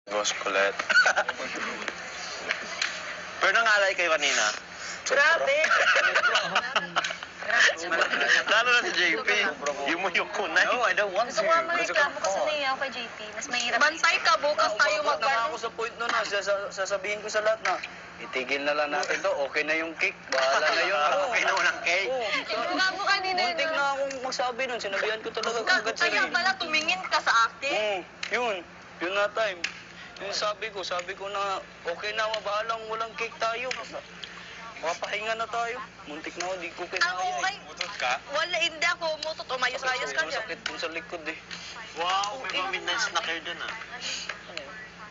Ghost kulit. Pero nangalay kayo kanina. Grabe! Lalo na si JP. Yung kunay. No, I don't want to. Gusto ko nga Because reklamo of kasi the naiya ako kay JP. Mas mahirap. Bantay ka, bukas tayo Abot na nga ako mag-bar. sa point nun na. Sasabihin ko sa lahat na, itigil na lang natin to. Okay na yung cake. Bahala na yun. Okay na unang cake. Inuga mo kanina. Muntik na akong magsabi nun. Sinabihan ko talaga agad sa Kaya pala tumingin ka sa akin. Yun. Yun na time. Yung sabi ko na okay na, bahalang walang cake tayo. Mapahinga na tayo. Muntik na ako, di ko Ako kinaya kay... eh. Mutot ka? Wala, hindi ako umutot. Umayos-ayos ka dyan. Masakit dun sa likod eh. Wow, may mga midnight snack kayo dun ah.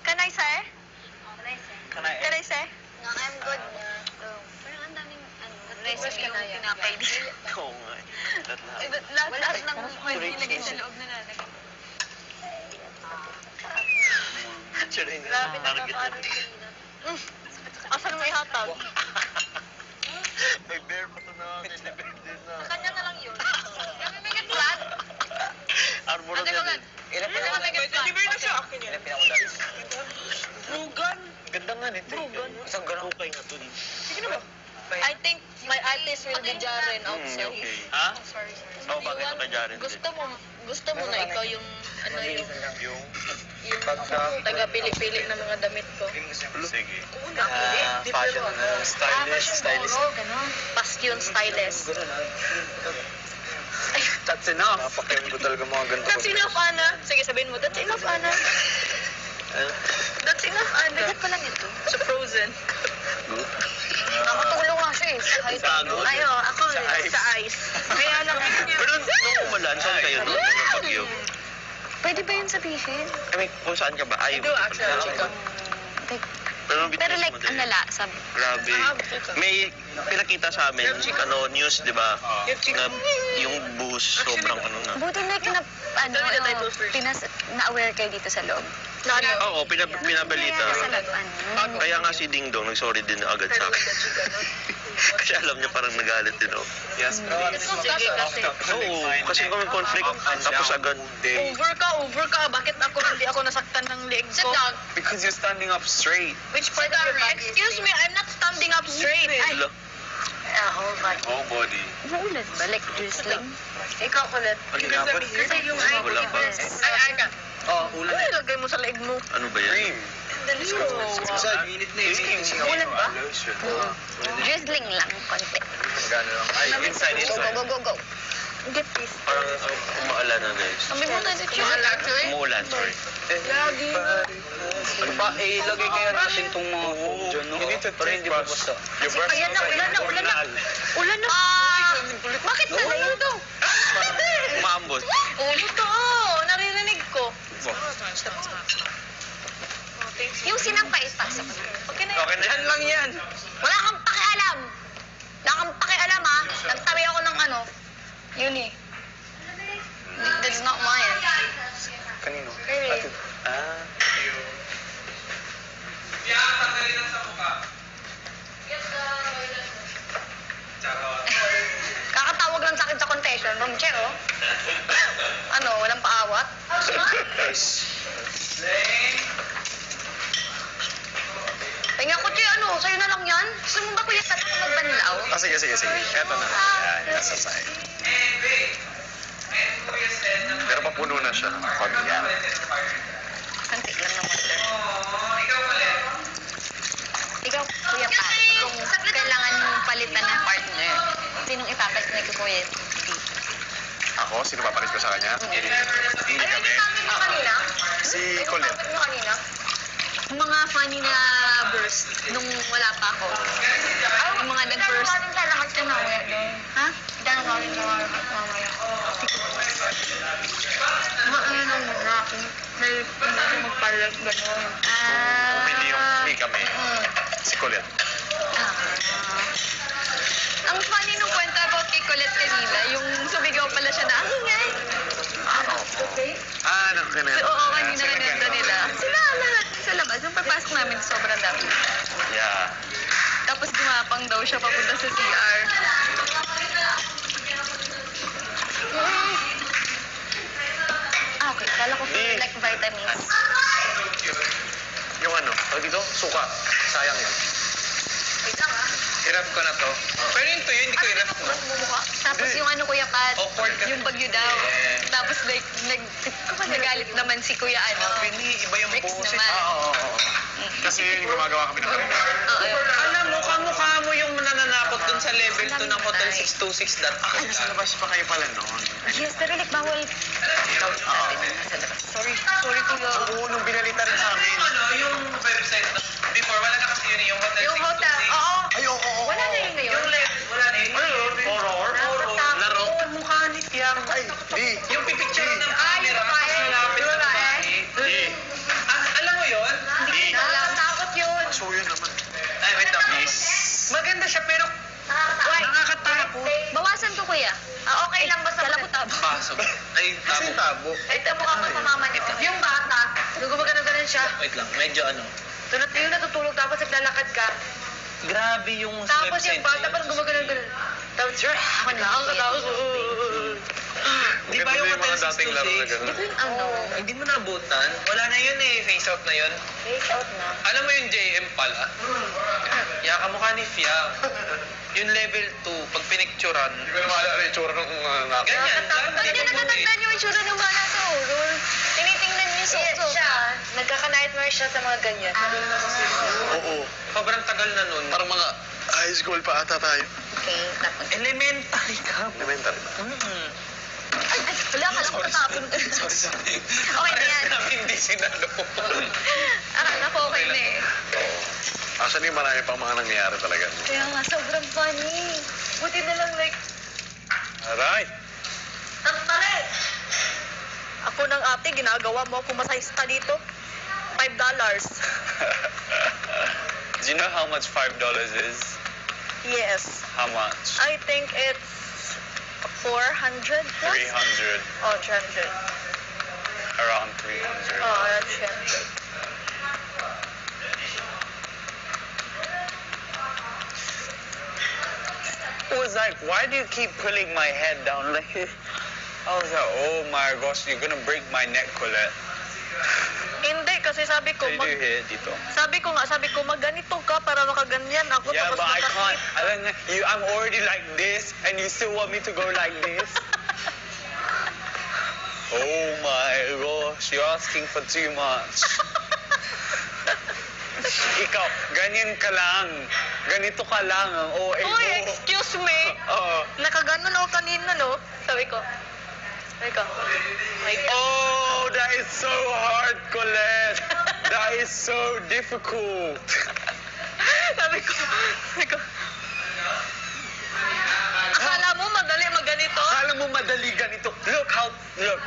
Can I say? Can I Can I say? No, I'm good na. Parang ang daming recipe yung tinapay dito. Oo nga eh. Lahat ng nilagay sa loob na lalagay. Actually, hindi Grabe na target nakakaano na. kanina. Asan mo ihatag? May bear pa to na. May bear din na. Kanya na lang yun. Kami may flat. Arbor na din. Ilan Deliver na siya. Ilan pinakudali? Rugan. Ganda nga nito. Isang ganang ukay nga to dito. Sige na ba? I think my artist will be Jaren also. Okay. Ha? Sorry. Oo, bakit ka Jaren din? Gusto mo na ikaw yung ano yung Yung... taga-pili-pili ng mga damit ko. Sige. Fashion na stylish. Ganon. Passion stylist. That's enough. Napakayong ko talaga mga ganito. That's enough, Ana. Sige, sabihin mo, that's enough, Ana. That's enough, Ana. Bigat pa lang ito. Sa Frozen. Nakatulong nga siya eh. Sa ano? Ayo, ako Sa rin. ice. Sa ice. Kaya lang. Pero nung umulan, saan kayo doon? Yung bagyo? Pwede ba yun sabihin? I mean, kung saan ka ba? Ay, I do actually, Chica. Pero Like, ano la, Grabe. May pinakita sa amin, ano, news, di ba? Na yung bus, sobrang ano na. buti like na-aware kayo dito sa loob. Oo, pinabalita. Sa loob, ano? Kaya nga si Ding Dong nag-sorry din agad sa akin. Kasi alam niya parang nagalit din, no? Yes, Sige kasi. Oo, kasi kung may conflict, tapos agad. Over ka. Bakit hindi ako nasaktan ng leeg ko? Sit down. Because you're standing up straight. Which part of your body? Excuse me, I'm not standing up straight. Ay, Hello? Whole body. Whole body. Maulan ba? Like drizzling? ikaw kulit. Kasi yung eye ko Wala pa. Ay ka. Oh, ulan Ano ilagay mo sa leeg mo? Ano ba yan? Cream. Dali ko. Init na eh. Ulan ba? Drizzling lang, konti. Gano'n lang. Ay, inside, Go, go, go. Get this. Parang umaalan na, guys. Sabi mo na dito. Umuulan, sorry. Lagi. Ano ba? Eh, ilagay kaya natin itong mga foam dyan, no? Para hindi mabasa. Ayan na, ulan na. Ulan na. Bakit na lang ito? Umambot. Ulo to. Naririnig ko. Yung sinampay, pasok na. Okay na Okay na yan. lang yan. Wala kang pakialam. Wala kang pakialam, ha? Nagtabi ako ng ano. Yun eh. That's not mine. Kanino? Really? Ah. Kakatawag lang sa akin sa confession room, che, oh. Ano, walang paawat? Tingnan ko, che, ano, sa'yo na lang yan? Gusto mo ba kuya sa magbanlaw? Ah, sige. Eto na. Yan, nasa side. Pero papuno na siya. Pag yan. Kantik lang naman, sir. Ikaw, kuya pa, kung kailangan mong palitan ng partner, sinong ipapalit mo kay kuya? Ako? Sino papalit ko sa kanya? Hindi kami. mo kanina? Si Colette. Ipapalit mo kanina? Mga funny na burst nung wala pa ako. Yung mga nag-burst. Dahil sa lahat ka mamaya doon. Ha? Dahil natin sa mamaya. Ano muna. May magpalag gano'n. Hindi kami. Si Colette. Ang funny nung kwento about kay Colette kanina, yung sumigaw pala siya na, ang ingay. Oo, kanina kanina nila. Sila lahat sa labas. Nung papasok namin, sobrang dami. Yeah. Tapos gumapang daw siya papunta sa CR. Okay. Kala ko feel like vitamins. dito, suka. Sayang yan. Wait lang ha. Hirap ko na to. Pero yung tuyo, hindi ko hirap mo. Mas mumukha. Tapos yung ano, Kuya Pat, Awkward ka. yung bagyo daw. Yeah. Tapos like, nagalit naman si Kuya ano. Iba yung Rex boses. naman. Oo. Kasi yung gumagawa kami ng Oo. Alam mo, kamukha mo yung nananakot dun sa level 2 ng Hotel Ay. 626 that. Ay, nasa labas pa kayo pala noon. Yes, pero like bawal. Nasa labas. Sorry Kuya. Oo, nung binalita rin sa amin. Yung website na, before, wala na kasi yun yung Hotel Yung hotel, oo. Ay, oo. Wala na yun ngayon. Wala na yun. Horror? Nakakatakot. Laro? Mukha ni Fiam. Ay, di. Yung pipicture ng Ay, yung babae. malapit Yung sa babae. Di. Alam mo yun? Hindi ko alam. Takot yun. So yun naman. Ay, wait lang. Maganda siya, pero nakakatakot. Bawasan ko, Kuya. Okay lang basta wala ko tabo. Pasok. Ay, Kasi yung tabo. Ito mukha ko sa mama niyo. Yung bata, nung gumagano-ganon siya, Wait lang, medyo ano. tulad yung natutulog tapos naglalakad ka. Grabe yung Tapos website yung bata na yun. parang gumagano-ganon. Tapos, ako na, ang katapos. Di ba yung Hotel dating laro na 626? gano'n? Di ko yung ano. Hindi mo naabutan? Wala na yun eh, face out na yun. Face out na. Alam mo yung JM pala? Yeah, kamukha ni Fiam. Yung level 2, pag pinicturan. Hindi ko na maalala yung tsura nung nakakita. Ganyan, Bakit lagi niya natatandaan yung itsura ng bala sa horror? Tinitingnan niyo siya. Nagkaka-nightmare siya sa mga ganyan. Oo. Sobrang tagal na nun. Parang mga high school pa ata tayo. Okay, tapos. Elementary ka. Elementary. Ay, wala ka lang tatapon. Sorry. Okay na yan. Namin hindi sinalo. Akala ko okay na eh. Actually, marami pang mga nangyayari talaga. Kaya nga, sobrang funny. Buti na lang like, Alright. tampalit! Ako ng ate, ginagawa mo ako masayista dito. $5. Do you know how much $5 is? Yes. How much? I think it's 400 plus? 300. Oh, 300. Around 300. Oh, that's 300. It was like, why do you keep pulling my head down like this? I was like, oh my gosh, you're gonna break my neck, Colette. Hindi, kasi sabi ko, Did you hear dito? sabi ko, magganito ka para makaganyan ako. Yeah, tapos but I makakit. can't. I'm already like this, and you still want me to go like this? Oh my gosh, you're asking for too much. Ikaw, ganyan ka lang. Ganito ka lang ang OA mo. Uy, excuse me. Oo. Nakaganon ako kanina, no? Sabi ko. My God. Oh, that is so hard, Colette. That is so difficult. sabi ko. Akala mo madali magganito? Akala mo madali ganito. Look,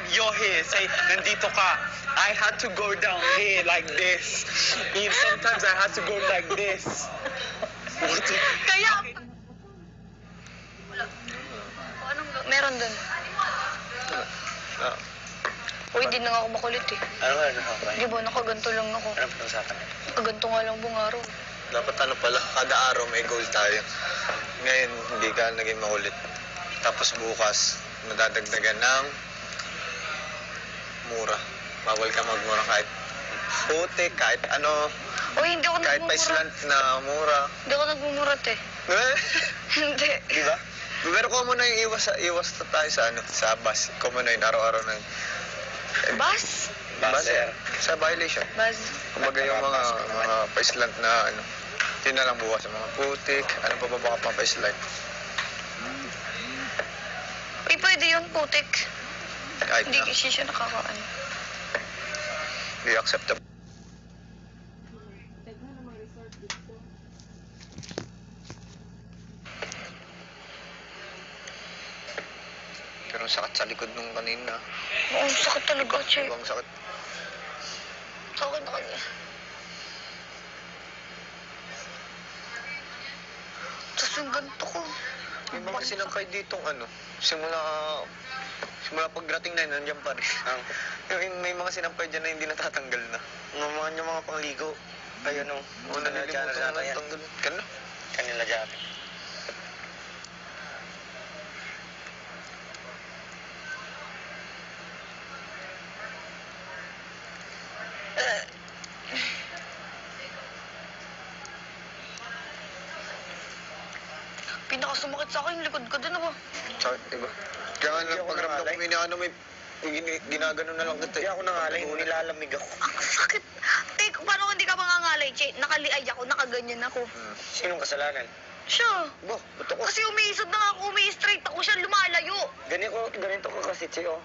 you're here. Say, nandito ka. I had to go down here like this. And sometimes I had to go like this. Kaya... Wala. Meron dun. Uy, di na nga ako makulit eh. Ano nga nakakain? Di ba, nakaganto lang ako. Ano pa sa akin? Nakaganto nga lang buong araw. Dapat ano pala, kada araw may goal tayo. Ngayon, hindi ka naging makulit. Tapos bukas, nadadagdagan ng mura. Bawal ka magmura kahit puti, kahit ano, Uy, hindi ako kahit pa nagmumurat. islant na mura. Hindi ako nagmumurat eh. Hindi. Di ba? Pero common na yung iwas na tayo sa ano, sa bus. Common na yun, araw-araw na yun. Bus? Bus, sa violation. Bus. Kumbaga yung mga pa-islant na ano, yun na lang bukas. Mga putik, ano pa ba baka pang pa-islant. Uy, pwede yun, putik. Kahit Hindi na, kasi siya nakakaan. hindi acceptable. Pero ang sakit sa likod nung kanina. Oo, sakit talaga, Che. Ibang sakit. Okay na kanya. Tapos yung ganito ko. May mga sinampay ditong ano, simula pagdating na yun, nandiyan pa rin. May mga sinampay dyan na hindi natatanggal na. Yung mga pangligo. Ay ano, una nilimutan na lang tanggal. Kano? Kanila dyan. Pinakasumakit sa akin yung likod ko dun, ako. Tsaka, diba? Kaya nga lang, pagramdam ko, inaano may ginagano na lang kita. Hindi ako nangalay, nilalamig ako. Ang sakit. Tek, paano hindi ka mangangalay, Che? Nakaliay ako, nakaganyan ako. Sinong kasalanan? Siya. Bo, buto ko. Kasi umiisod na nga ako, umi-straight ako siya, lumalayo. Ganito ko kasi, Che, oh.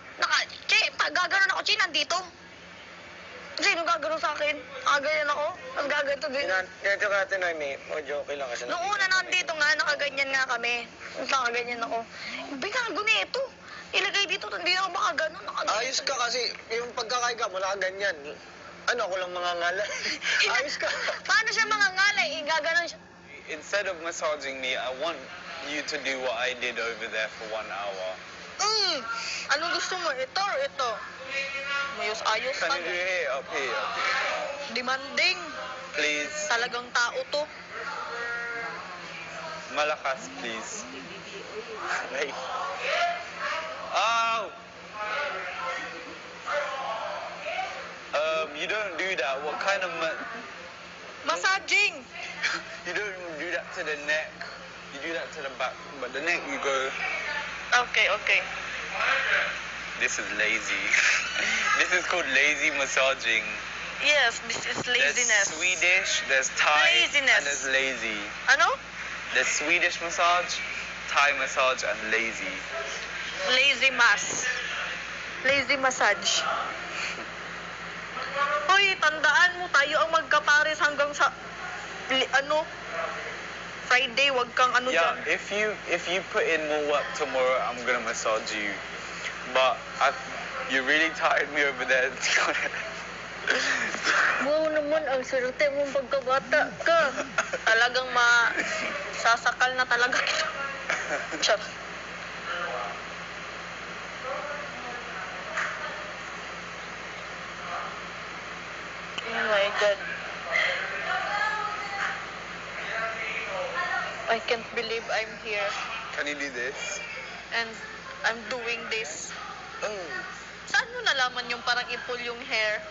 Che, pag gaganon ako, Che, nandito. Sino gaganon sa akin? Nakaganyan ako, ang gaganto din. Ganito ka, Tinoy, medyo okay lang kasi. Noong una nandito nga, nakaganyan nga kami. Nakaganyan ako. Binago nito. Ilagay dito, hindi ako makaganon. Ayos ka kasi, yung pagkakaiga mo, nakaganyan. Ano, ako lang mangangalay. Ayos ka. Paano siya mangangalay? Gaganon siya. Instead of massaging me, I want you to do what I did over there for 1 hour. Anong gusto mo? Ito or ito? Mayos-ayos Can ka. you do it up here? Demanding. Please. Talagang tao to. Malakas, please. Ay, Oh! You don't do that. What kind of... Massaging. You don't do that to the neck. You do that to the back. But the neck, you go... Okay. This is lazy. This is called lazy massaging. Yes, this is There's Swedish, there's Thai, Laziness. and there's lazy. Ano? There's Swedish massage, Thai massage, and lazy. Lazy massage. Hoy, tandaan mo, tayo ang magkapares hanggang sa, Friday, wag kang Yeah, dyan. if you put in more work tomorrow, I'm gonna massage you. But you really tired me over there. Wow naman, ang swerte mong pagkabata ka. Talagang sasakal na talaga kita. Char. Oh my God. I can't believe I'm here Can you do this? and I'm doing this. Oh. Saan mo nalaman yung parang ipul yung hair?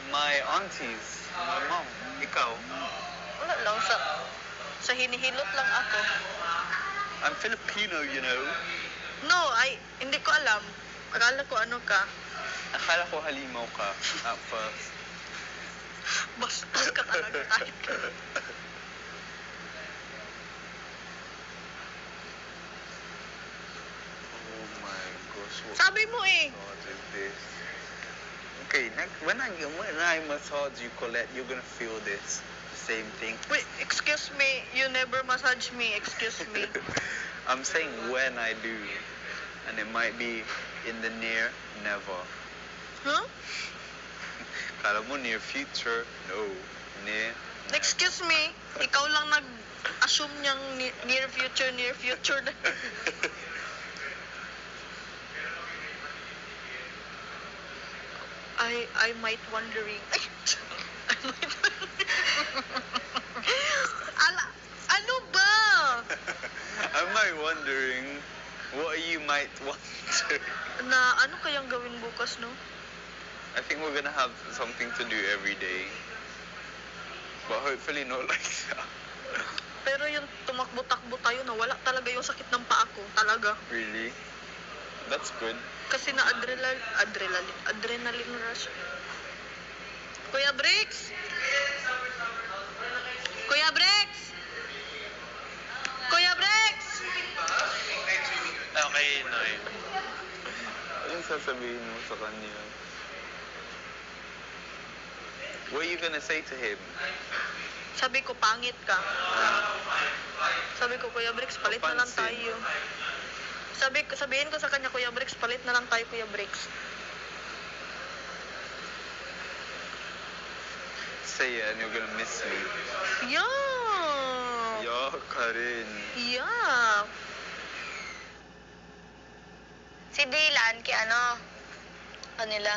My aunties, my mom, ikaw. Wala lang, sa hinihilot lang ako. I'm Filipino, you know. No, hindi ko alam. Akala ko ano ka. Akala ko halimaw ka at first. Bastos ka talaga kahit ka. Oh my gosh, what Sabi mo eh. massage is this? Okay, when I massage you, Colette, you're gonna feel this. The same thing. Wait, excuse me. You never massage me. Excuse me. I'm saying when I do, and it might be in the never. Huh? Kala mo near future? No. Near. Excuse me. Ikaw lang nag-assume niyang near future na. I might wondering. Ay, I might ano ba? I might wondering what you might wonder. Na ano kayang gawin bukas, no? I think we're gonna have something to do every day. But hopefully not like that. Pero yung tumakbo-takbo tayo, nawala talaga yung sakit ng paa ko. Talaga. Really? That's good. Kasi na adrenaline rush. Kuya Bricks? Kuya Bricks? Kuya Bricks? Okay, Noy. Anong sasabihin mo sa kanya? What are you gonna say to him? Sabi ko, pangit ka. Sabi ko, Kuya Bricks, palit na lang Papansin. tayo. Sabihin ko sa kanya, Kuya Bricks, palit na lang tayo, Kuya Bricks. Say it and you're gonna miss me. Yeah! Yeah, Karin. Yeah! Si Dylan, kanila.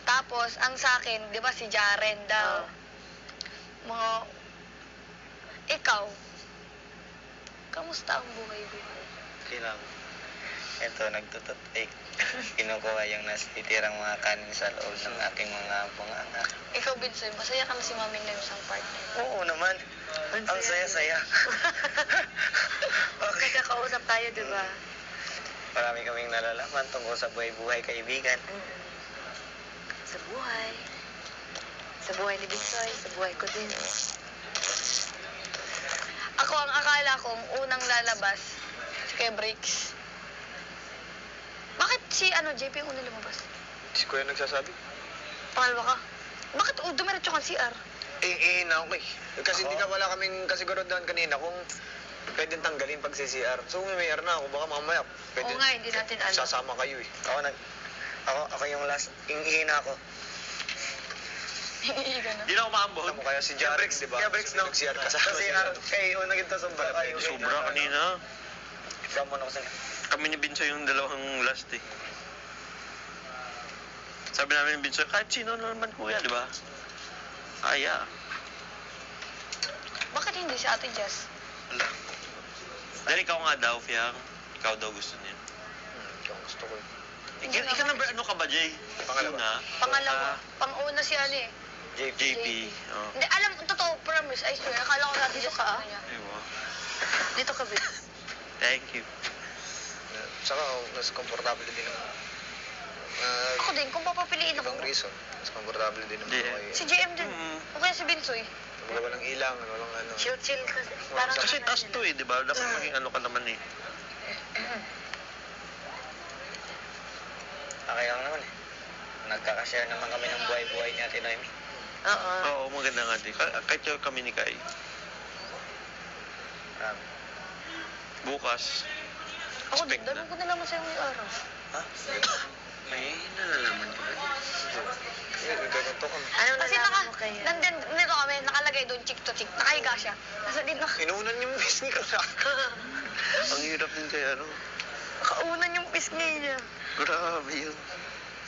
Tapos, ang sa akin, di ba si Jaren daw. Ikaw, kamusta ang buhay mo? okay lang. Ito, nagtututpik. Kinukuha yung natitirang mga kanin sa loob ng aking mga bunganga. Ikaw, Binsoy, masaya ka na si Mami na isang partner. Oo naman. Ang saya-saya. Okay. Nagkakausap tayo, di ba? Marami kaming nalalaman tungkol sa buhay-buhay kaibigan. Sa buhay. Sa buhay ni Binsoy, sa buhay ko din. Ako ang akala kong unang lalabas, si Kuya Bricks. Bakit si JP ang unang lumabas? Si Kuya nagsasabi. Pangalawa ka? Bakit dumiretso kang CR? Na okay. Kasi hindi ka wala kaming kasigurudan kanina kung pwedeng tanggalin pag CCR. So, may na ako. Baka mamaya. Oo nga, hindi natin alam. Sasama kayo eh. Ako yung last. Ingihina ako. Ganun. Hindi na ako maambon. Alam mo kaya si Jarex, di ba? Kaya Bricks, no? CR ka sa CR. Kayo, naging tasumba kayo. Sobra kanina. Gamon ako sila. Kami ni Binsoy yung dalawang last eh. Sabi namin ni Binsoy, kahit sino naman kuya, di ba? Kaya. Bakit hindi si Ate Jess? Wala. Dahil ikaw nga daw, Fiang. Ikaw daw gusto niya. Ikaw gusto ko. Ikaw number ano ka ba, Jay? Pangalawa. Una? Pangalawa. Pang-una si JP. Oh. Hindi, alam, totoo, promise, I swear. Akala ko natin Dito ka, ah? Ewa. Dito ka, Vince. Thank you. Saka, mas komportable din naman. Ako din, kung papapiliin ako. Ibang reason. Mas komportable din naman Hindi. ako kayo. Si JM din. O kaya si Binsoy. Walang ilang, walang ano. Chill kasi. Parang Kasi taas to eh, di ba? Dapat maging ano ka naman eh. Okay lang naman eh. Nagkakashare naman kami ng buhay-buhay ni Ate Noemi. Oo. Oo, maganda nga din. Kahit yung kami ni Kai. Bukas. Ako din, Expect na. dalawa ko nalaman sa'yo ngayong araw. Ha? May nalalaman ka ba? Ganito kami. Anong Kasi nalaman mo kaya? nandun, nito kami, nakalagay doon, chick to chick. Nakahiga siya. Nasa din na, Inuunan yung pisngi ko na. Ang hirap din kaya, ano? nakaunan yung pisngi niya. Grabe yun.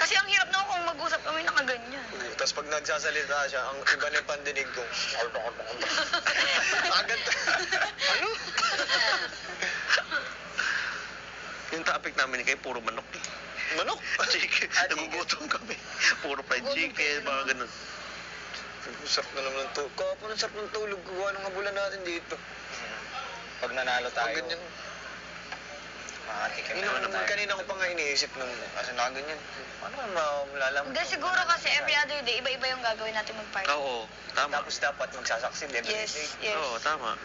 Kasi ang hirap na kung mag-usap kami nakaganyan. Tapos pag nagsasalita siya, ang iba na yung pandinig ko. Agad. Ano? Yung topic namin kay puro manok eh. Manok? Chicken. Nagugutom kami. Puro fried chicken, mga ganun. Ang sarap na naman ng tulog. Kapag ang sarap ng tulog, kuha ng habulan natin dito. Pag nanalo tayo. Pag ganyan. Kanina ko pa nga iniisip nung asa nakaganyan. Paano kung malalaman? Hindi, siguro kasi every other day, iba-iba yung gagawin natin mag-party. Oo, tama. Tapos dapat magsasucceed every Yes, day. yes. Oo, tama.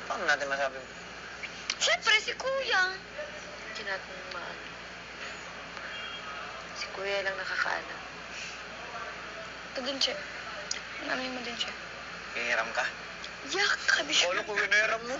Paano natin masabi? Siyempre, si Kuya. Hindi natin maano. Si Kuya lang nakakaalam. Ito din siya. Ano mo din siya? Hihiram ka? Yak ka din. Kolo ko winahiram mo.